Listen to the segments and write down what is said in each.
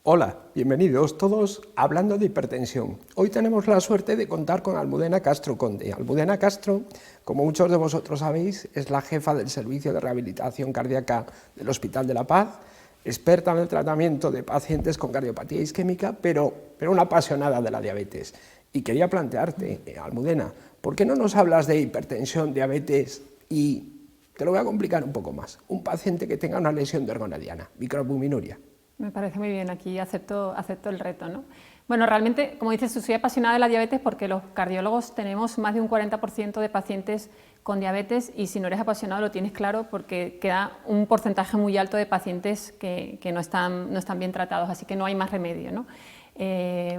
Hola, bienvenidos todos a Hablando de Hipertensión. Hoy tenemos la suerte de contar con Almudena Castro Conde. Almudena Castro, como muchos de vosotros sabéis, es la jefa del Servicio de Rehabilitación Cardíaca del Hospital de la Paz, experta en el tratamiento de pacientes con cardiopatía isquémica, pero una apasionada de la diabetes. Y quería plantearte, Almudena, ¿por qué no nos hablas de hipertensión, diabetes y, te lo voy a complicar un poco más, un paciente que tenga una lesión de organodiana, microalbuminuria? Me parece muy bien, aquí acepto el reto, ¿no? Bueno, realmente, como dices, soy apasionada de la diabetes porque los cardiólogos tenemos más de un 40% de pacientes con diabetes y si no eres apasionado lo tienes claro porque queda un porcentaje muy alto de pacientes que no están bien tratados, así que no hay más remedio, ¿no?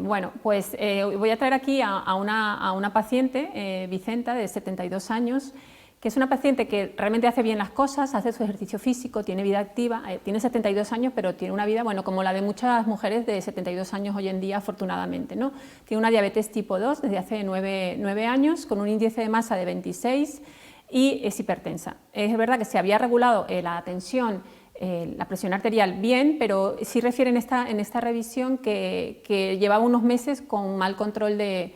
Bueno, pues voy a traer aquí a una paciente, Vicenta, de 72 años, que es una paciente que realmente hace bien las cosas, hace su ejercicio físico, tiene vida activa, tiene 72 años, pero tiene una vida, bueno, como la de muchas mujeres de 72 años hoy en día, afortunadamente, ¿no? Tiene una diabetes tipo 2 desde hace 9 años, con un índice de masa de 26 y es hipertensa. Es verdad que se había regulado la tensión, la presión arterial bien, pero sí refiere en esta revisión que llevaba unos meses con mal control de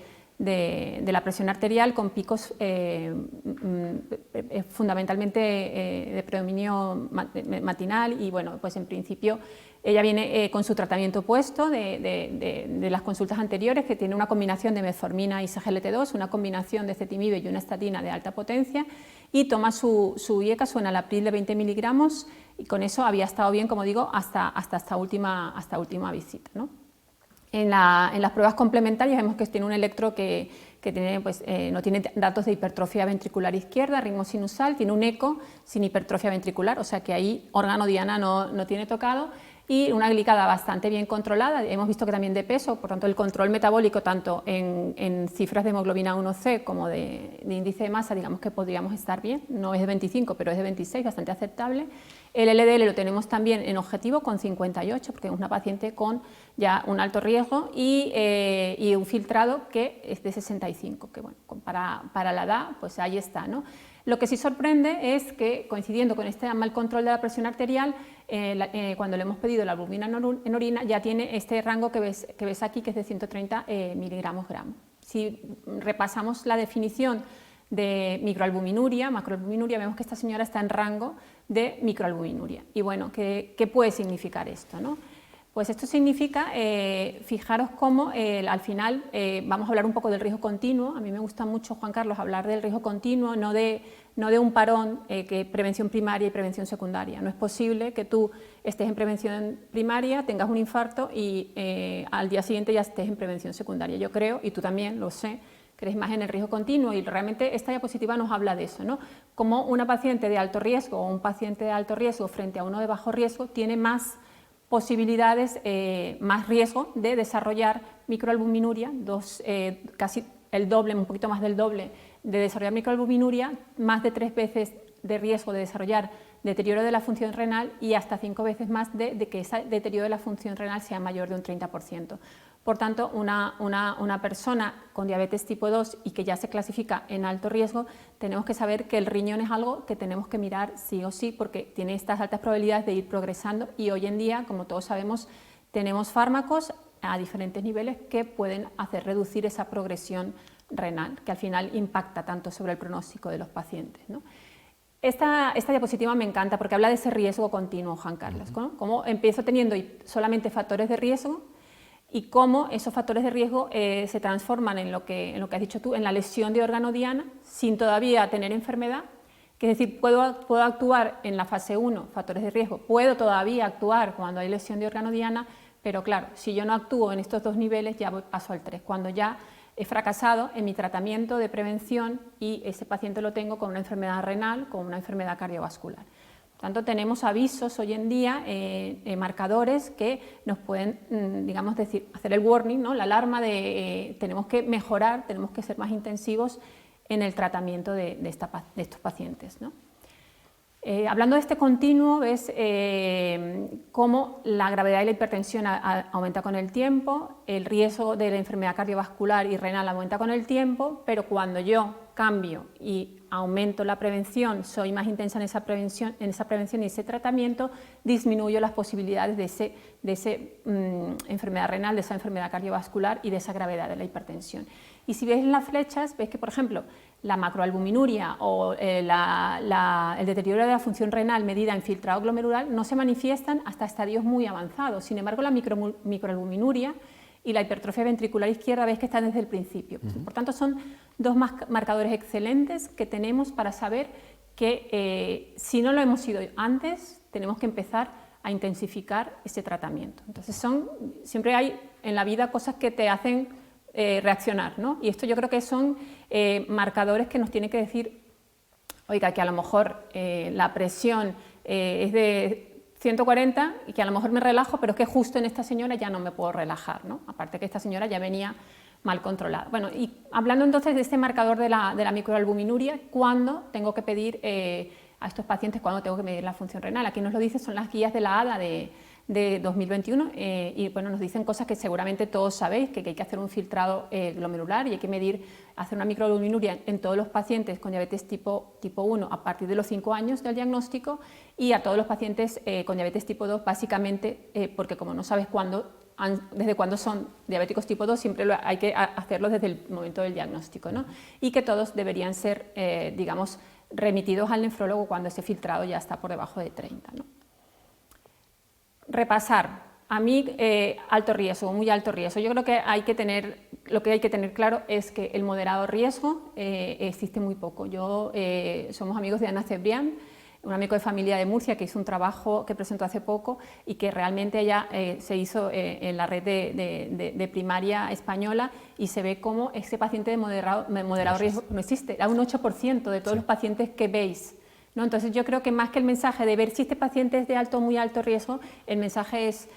la presión arterial, con picos fundamentalmente de predominio matinal y bueno, pues en principio ella viene con su tratamiento puesto de las consultas anteriores, que tiene una combinación de metformina y SGLT2, una combinación de ezetimibe y una estatina de alta potencia, y toma su IECA, su enalapril de 20 miligramos, y con eso había estado bien, como digo, hasta esta última visita, ¿no? En las pruebas complementarias vemos que tiene un electro que tiene, pues, no tiene datos de hipertrofia ventricular izquierda, ritmo sinusal, tiene un eco sin hipertrofia ventricular, o sea que ahí órgano diana no tiene tocado, y una glicada bastante bien controlada. Hemos visto que también de peso, por tanto el control metabólico tanto en cifras de hemoglobina 1C como de índice de masa, digamos que podríamos estar bien, no es de 25 pero es de 26, bastante aceptable. El LDL lo tenemos también en objetivo con 58 porque es una paciente con ya un alto riesgo y un filtrado que es de 65, que bueno, para la edad pues ahí está, ¿no? Lo que sí sorprende es que, coincidiendo con este mal control de la presión arterial, cuando le hemos pedido la albumina en orina, ya tiene este rango que ves aquí, que es de 130 miligramos gramo. Si repasamos la definición de microalbuminuria, macroalbuminuria, vemos que esta señora está en rango de microalbuminuria. Y bueno, ¿qué puede significar esto, no? Pues esto significa, fijaros cómo al final vamos a hablar un poco del riesgo continuo. A mí me gusta mucho, Juan Carlos, hablar del riesgo continuo, no de un parón, que prevención primaria y prevención secundaria. No es posible que tú estés en prevención primaria, tengas un infarto y al día siguiente ya estés en prevención secundaria. Yo creo, y tú también lo sé, crees más en el riesgo continuo y realmente esta diapositiva nos habla de eso, ¿no? Como una paciente de alto riesgo o un paciente de alto riesgo frente a uno de bajo riesgo tiene más posibilidades, más riesgo de desarrollar microalbuminuria, casi el doble, un poquito más del doble de desarrollar microalbuminuria, más de 3 veces de riesgo de desarrollar deterioro de la función renal y hasta 5 veces más de que ese deterioro de la función renal sea mayor de un 30%. Por tanto, una persona con diabetes tipo 2 y que ya se clasifica en alto riesgo, tenemos que saber que el riñón es algo que tenemos que mirar sí o sí porque tiene estas altas probabilidades de ir progresando y hoy en día, como todos sabemos, tenemos fármacos a diferentes niveles que pueden hacer reducir esa progresión renal, que al final impacta tanto sobre el pronóstico de los pacientes, ¿no? Esta diapositiva me encanta porque habla de ese riesgo continuo, Juan Carlos, ¿no? Cómo empiezo teniendo solamente factores de riesgo y cómo esos factores de riesgo se transforman en lo que has dicho tú, en la lesión de órgano diana, sin todavía tener enfermedad, que es decir, puedo actuar en la fase 1, factores de riesgo, puedo todavía actuar cuando hay lesión de órgano diana, pero claro, si yo no actúo en estos 2 niveles, ya paso al 3, cuando ya he fracasado en mi tratamiento de prevención y ese paciente lo tengo con una enfermedad renal, con una enfermedad cardiovascular. Por tanto, tenemos avisos hoy en día, marcadores que nos pueden, digamos, hacer el warning, ¿no? La alarma de tenemos que mejorar, tenemos que ser más intensivos en el tratamiento de estos pacientes, ¿no? Hablando de este continuo, ves cómo la gravedad de la hipertensión aumenta con el tiempo, el riesgo de la enfermedad cardiovascular y renal aumenta con el tiempo, pero cuando yo cambio y aumento la prevención, soy más intensa en esa prevención y ese tratamiento, disminuyo las posibilidades de esa enfermedad renal, de esa enfermedad cardiovascular y de esa gravedad de la hipertensión. Y si veis en las flechas, veis que, por ejemplo, la macroalbuminuria o el deterioro de la función renal medida en filtrado glomerular no se manifiestan hasta estadios muy avanzados. Sin embargo, la microalbuminuria y la hipertrofia ventricular izquierda veis que están desde el principio. Por tanto, son dos marcadores excelentes que tenemos para saber que si no lo hemos ido antes, tenemos que empezar a intensificar ese tratamiento. Entonces, siempre hay en la vida cosas que te hacen reaccionar, ¿no? Y esto yo creo que son marcadores que nos tienen que decir, oiga, que a lo mejor la presión es de 140 y que a lo mejor me relajo, pero es que justo en esta señora ya no me puedo relajar, ¿no? Aparte que esta señora ya venía mal controlada. Bueno, y hablando entonces de este marcador de la microalbuminuria, ¿cuándo tengo que pedir a estos pacientes, cuándo tengo que medir la función renal? Aquí nos lo dice, son las guías de la ADA de 2021 y bueno, nos dicen cosas que seguramente todos sabéis, que hay que hacer un filtrado glomerular y hay que hacer una microalbuminuria en todos los pacientes con diabetes tipo 1 a partir de los 5 años del diagnóstico y a todos los pacientes con diabetes tipo 2 básicamente porque como no sabes desde cuándo son diabéticos tipo 2, siempre hay que hacerlo desde el momento del diagnóstico, ¿no? Y que todos deberían ser, digamos, remitidos al nefrólogo cuando ese filtrado ya está por debajo de 30, ¿no? Repasar, a mí alto riesgo, muy alto riesgo. Yo creo que lo que hay que tener claro es que el moderado riesgo existe muy poco. Somos amigos de Ana Cebrián, un amigo de familia de Murcia que hizo un trabajo que presentó hace poco y que realmente ella se hizo en la red de primaria española y se ve cómo ese paciente de moderado riesgo no existe, da un 8% de todos los pacientes que veis, ¿no? Entonces yo creo que más que el mensaje de ver si este paciente es de alto o muy alto riesgo, el mensaje es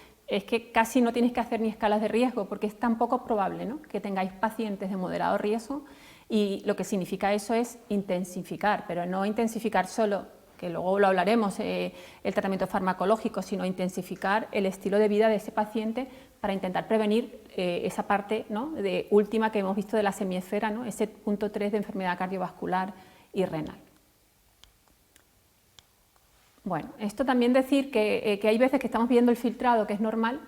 que casi no tienes que hacer ni escalas de riesgo porque es tan poco probable, ¿no?, que tengáis pacientes de moderado riesgo y lo que significa eso es intensificar, pero no intensificar solo, que luego lo hablaremos, el tratamiento farmacológico, sino intensificar el estilo de vida de ese paciente para intentar prevenir esa parte, ¿no?, última que hemos visto de la semiesfera, ¿no?, ese punto 3 de enfermedad cardiovascular y renal. Bueno, esto también decir que hay veces que estamos viendo el filtrado que es normal,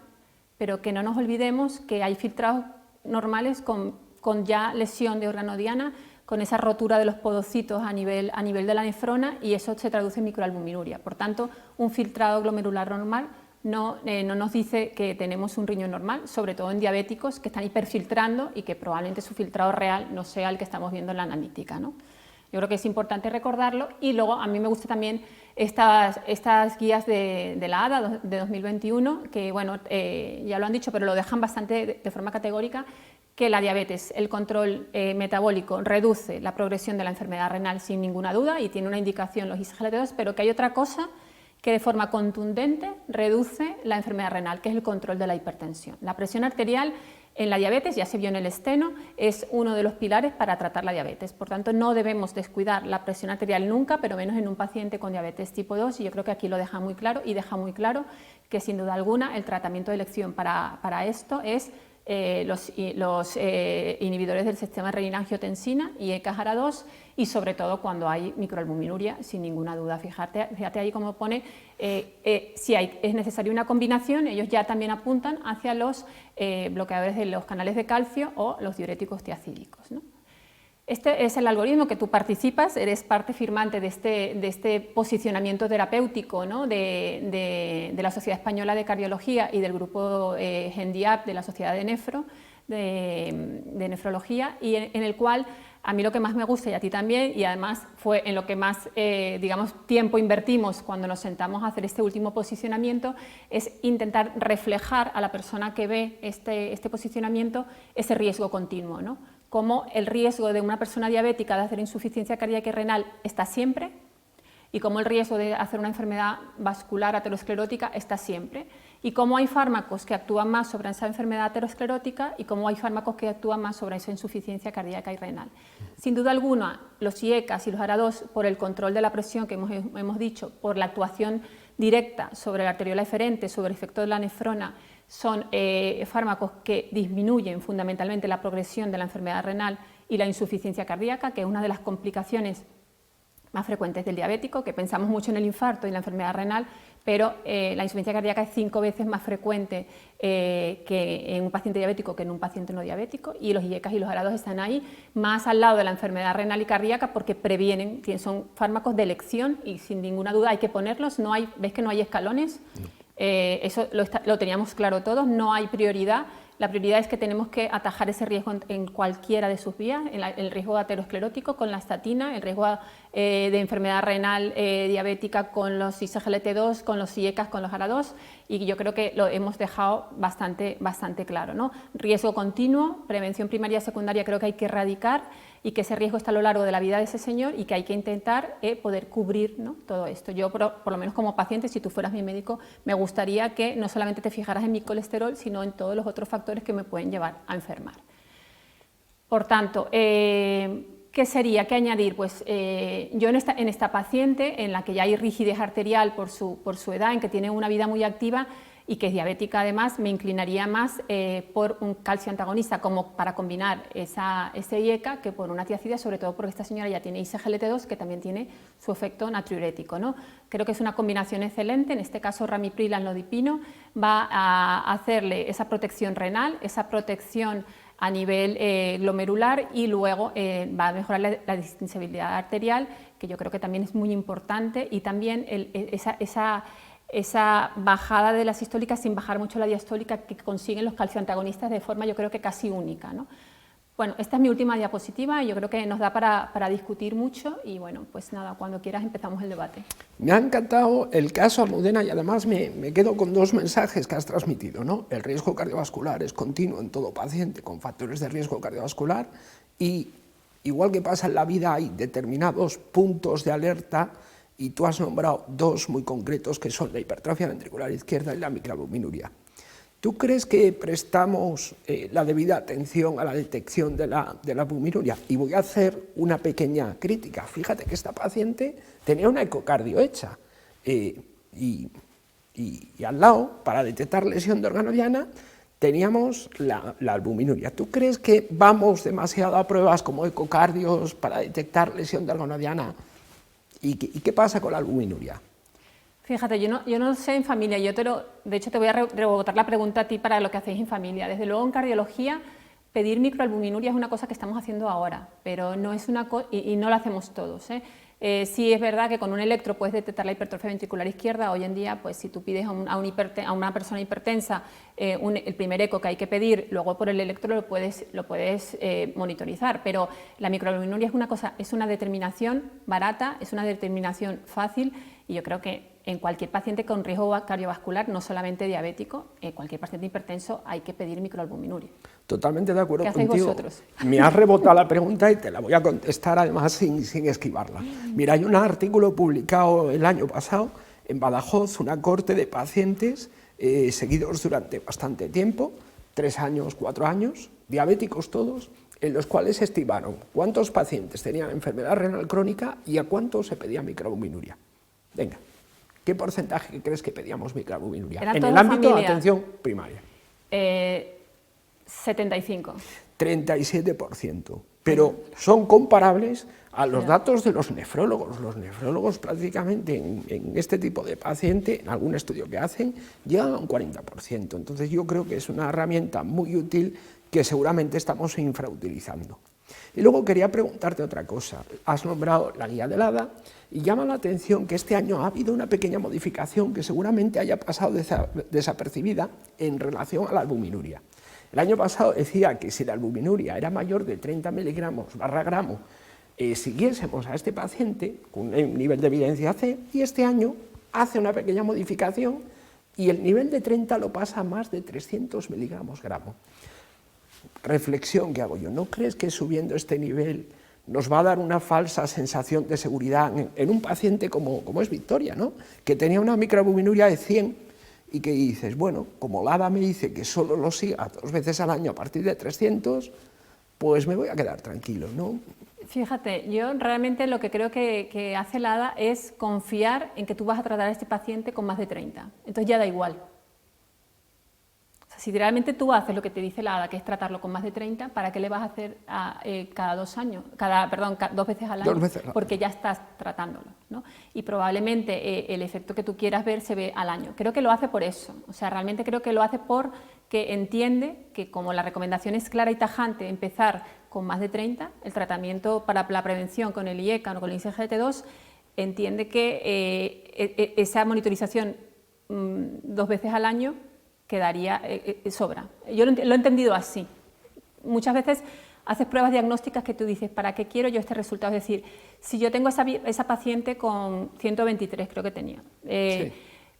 pero que no nos olvidemos que hay filtrados normales con ya lesión de órgano diana, con esa rotura de los podocitos a nivel de la nefrona y eso se traduce en microalbuminuria. Por tanto, un filtrado glomerular normal no nos dice que tenemos un riñón normal, sobre todo en diabéticos que están hiperfiltrando y que probablemente su filtrado real no sea el que estamos viendo en la analítica, ¿no? Yo creo que es importante recordarlo y luego a mí me gusta también estas guías de la ADA de 2021 que, bueno, ya lo han dicho, pero lo dejan bastante de forma categórica, que la diabetes, el control metabólico reduce la progresión de la enfermedad renal sin ninguna duda y tiene una indicación los ISGLT2, pero que hay otra cosa que de forma contundente reduce la enfermedad renal, que es el control de la hipertensión. La presión arterial en la diabetes, ya se vio en el esteno, es uno de los pilares para tratar la diabetes. Por tanto, no debemos descuidar la presión arterial nunca, pero menos en un paciente con diabetes tipo 2, y yo creo que aquí lo deja muy claro, y deja muy claro que sin duda alguna el tratamiento de elección para esto es los inhibidores del sistema renina-angiotensina y ECA-JARA2 y sobre todo cuando hay microalbuminuria, sin ninguna duda. Fíjate ahí como pone, si es necesaria una combinación, ellos ya también apuntan hacia los bloqueadores de los canales de calcio o los diuréticos tiacídicos, ¿no? Este es el algoritmo que tú participas, eres parte firmante de este posicionamiento terapéutico, ¿no?, de la Sociedad Española de Cardiología y del grupo GENDIAP de la Sociedad de Nefrología, y en el cual a mí lo que más me gusta, y a ti también, y además fue en lo que más digamos, tiempo invertimos cuando nos sentamos a hacer este último posicionamiento, es intentar reflejar a la persona que ve este posicionamiento ese riesgo continuo, ¿no?, como el riesgo de una persona diabética de hacer insuficiencia cardíaca y renal está siempre y como el riesgo de hacer una enfermedad vascular aterosclerótica está siempre y cómo hay fármacos que actúan más sobre esa enfermedad aterosclerótica y cómo hay fármacos que actúan más sobre esa insuficiencia cardíaca y renal. Sin duda alguna, los IECAs y los JARA2, por el control de la presión que hemos dicho, por la actuación directa sobre la arteriola eferente, sobre el efecto de la nefrona, son fármacos que disminuyen fundamentalmente la progresión de la enfermedad renal y la insuficiencia cardíaca, que es una de las complicaciones más frecuentes del diabético, que pensamos mucho en el infarto y la enfermedad renal, pero la insuficiencia cardíaca es 5 veces más frecuente que en un paciente diabético que en un paciente no diabético, y los IECAS y los ARA2 están ahí más al lado de la enfermedad renal y cardíaca porque previenen, son fármacos de elección y sin ninguna duda hay que ponerlos. No hay, ¿ves que no hay escalones? Eso lo teníamos claro todos, no hay prioridad. La prioridad es que tenemos que atajar ese riesgo en cualquiera de sus vías, el riesgo aterosclerótico con la estatina, el riesgo de enfermedad renal diabética con los ISGLT2, con los IECAS, con los ARA2, y yo creo que lo hemos dejado bastante claro, ¿no? Riesgo continuo, prevención primaria y secundaria creo que hay que erradicar, y que ese riesgo está a lo largo de la vida de ese señor y que hay que intentar poder cubrir, ¿no?, todo esto. Yo, por lo menos como paciente, si tú fueras mi médico, me gustaría que no solamente te fijaras en mi colesterol, sino en todos los otros factores que me pueden llevar a enfermar. Por tanto, ¿qué sería? ¿Qué añadir? Pues yo en esta paciente, en la que ya hay rigidez arterial por su edad, en que tiene una vida muy activa y que es diabética además, me inclinaría más por un calcio antagonista como para combinar ese IECA que por una tiacida, sobre todo porque esta señora ya tiene ISGLT2 que también tiene su efecto natriurético, ¿no? Creo que es una combinación excelente. En este caso ramipril-amlodipino va a hacerle esa protección renal, esa protección a nivel glomerular, y luego va a mejorar la distensibilidad arterial, que yo creo que también es muy importante, y también esa bajada de la sistólica sin bajar mucho la diastólica que consiguen los calcioantagonistas de forma, yo creo que casi única, ¿no? Bueno, esta es mi última diapositiva y yo creo que nos da para discutir mucho, y bueno, pues nada, cuando quieras empezamos el debate. Me ha encantado el caso Almudena, y además me quedo con 2 mensajes que has transmitido, ¿no? El riesgo cardiovascular es continuo en todo paciente con factores de riesgo cardiovascular, y igual que pasa en la vida hay determinados puntos de alerta, y tú has nombrado 2 muy concretos, que son la hipertrofia ventricular izquierda y la microalbuminuria. ¿Tú crees que prestamos la debida atención a la detección de la albuminuria? Y voy a hacer una pequeña crítica. Fíjate que esta paciente tenía una ecocardio hecha y al lado, para detectar lesión de órgano diana, teníamos la albuminuria. ¿Tú crees que vamos demasiado a pruebas como ecocardios para detectar lesión de órgano diana? ¿Y qué pasa con la albuminuria? Fíjate, yo no sé en familia, de hecho te voy a rebotar la pregunta a ti para lo que hacéis en familia. Desde luego en cardiología pedir microalbuminuria es una cosa que estamos haciendo ahora, pero no es una cosa, y no lo hacemos todos, ¿eh? Sí es verdad que con un electro puedes detectar la hipertrofia ventricular izquierda. Hoy en día, pues si tú pides a una persona hipertensa el primer eco que hay que pedir, luego por el electro lo puedes monitorizar, pero la microalbuminuria es una determinación barata, es una determinación fácil, y yo creo que en cualquier paciente con riesgo cardiovascular, no solamente diabético, en cualquier paciente hipertenso hay que pedir microalbuminuria. Totalmente de acuerdo contigo. ¿Qué hacéis vosotros? Me has rebotado la pregunta y te la voy a contestar además sin esquivarla. Mira, hay un artículo publicado el año pasado en Badajoz, una corte de pacientes seguidos durante bastante tiempo, 3 años, 4 años, diabéticos todos, en los cuales estimaron cuántos pacientes tenían enfermedad renal crónica y a cuántos se pedía microalbuminuria. Venga, ¿qué porcentaje crees que pedíamos microalbuminuria en el ámbito de atención primaria? 75. 37%, pero son comparables a los datos de los nefrólogos. Los nefrólogos prácticamente en este tipo de paciente, en algún estudio que hacen, llegan a un 40%. Entonces yo creo que es una herramienta muy útil que seguramente estamos infrautilizando. Y luego quería preguntarte otra cosa. Has nombrado la guía del ADA y llama la atención que este año ha habido una pequeña modificación que seguramente haya pasado desapercibida en relación a la albuminuria. El año pasado decía que si la albuminuria era mayor de 30 mg/gramo, siguiésemos a este paciente con un nivel de evidencia C, y este año hace una pequeña modificación y el nivel de 30 lo pasa a más de 300 mg/gramo. Reflexión que hago yo, ¿no crees que subiendo este nivel nos va a dar una falsa sensación de seguridad en un paciente como es Victoria, ¿no?, que tenía una microalbuminuria de 100 y que dices, bueno, como la ADA me dice que solo lo siga 2 veces al año a partir de 300, pues me voy a quedar tranquilo, ¿no? Fíjate, yo realmente lo que creo que hace la ADA es confiar en que tú vas a tratar a este paciente con más de 30, entonces ya da igual. sea, si realmente tú haces lo que te dice la ADA, que es tratarlo con más de 30, ¿para qué le vas a hacer cada 2 años? Dos veces al año, 2 veces. porque ya estás tratándolo, ¿no? Y probablemente el efecto que tú quieras ver se ve al año. Creo que lo hace por eso, o sea, realmente creo que lo hace porque entiende que como la recomendación es clara y tajante, empezar con más de 30, el tratamiento para la prevención con el IECA o con el IGGT2, entiende que esa monitorización 2 veces al año quedaría, sobra. Yo lo he entendido así. Muchas veces haces pruebas diagnósticas que tú dices, ¿para qué quiero yo este resultado? Es decir, si yo tengo esa paciente con 123, creo que tenía, Sí.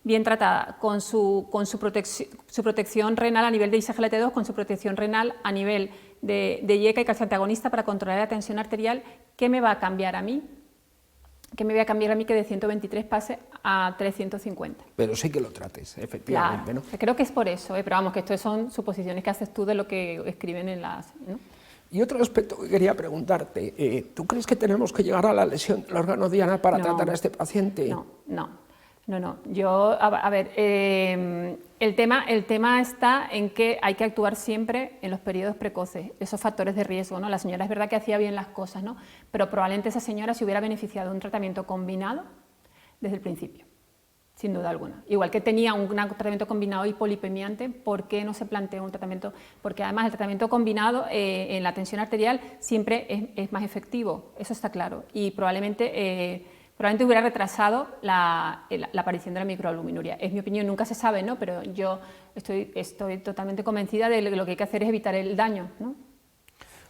bien tratada, con su protección renal a nivel de ISGLT2, con su protección renal a nivel de IECA y calcio antagonista para controlar la tensión arterial, ¿qué me va a cambiar a mí? ¿Qué me voy a cambiar a mí que de 123 pase a 350? Pero sí que lo trates, efectivamente, Claro, ¿no? creo que es por eso, pero vamos, que esto son suposiciones que haces tú de lo que escriben en las, ¿no? Y otro aspecto que quería preguntarte, ¿tú crees que tenemos que llegar a la lesión del órgano diana para tratar a este paciente? No. Yo, a ver, el tema está en que hay que actuar siempre en los periodos precoces, esos factores de riesgo, ¿no? La señora es verdad que hacía bien las cosas, ¿no? Pero probablemente esa señora se hubiera beneficiado de un tratamiento combinado desde el principio, sin duda alguna. Igual que tenía un tratamiento combinado hipolipemiante, ¿por qué no se planteó un tratamiento? Porque además el tratamiento combinado en la tensión arterial siempre es más efectivo, eso está claro, y probablemente hubiera retrasado la aparición de la microalbuminuria. Es mi opinión, nunca se sabe, ¿no? Pero yo estoy totalmente convencida de que lo que hay que hacer es evitar el daño, ¿no?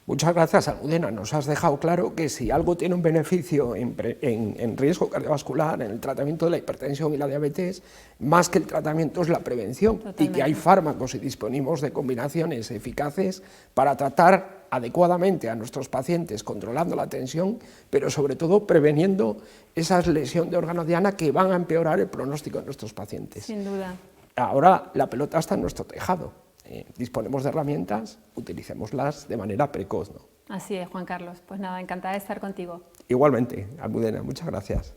Muchas gracias, Almudena. Nos has dejado claro que si algo tiene un beneficio en riesgo cardiovascular, en el tratamiento de la hipertensión y la diabetes, más que el tratamiento es la prevención. Totalmente. Y que hay fármacos y disponimos de combinaciones eficaces para tratar adecuadamente a nuestros pacientes, controlando la tensión, pero sobre todo preveniendo esas lesiones de órgano diana que van a empeorar el pronóstico de nuestros pacientes. Sin duda. Ahora la pelota está en nuestro tejado. Disponemos de herramientas, utilicémoslas de manera precoz, ¿no? Así es, Juan Carlos. Pues nada, encantada de estar contigo. Igualmente, Almudena, muchas gracias.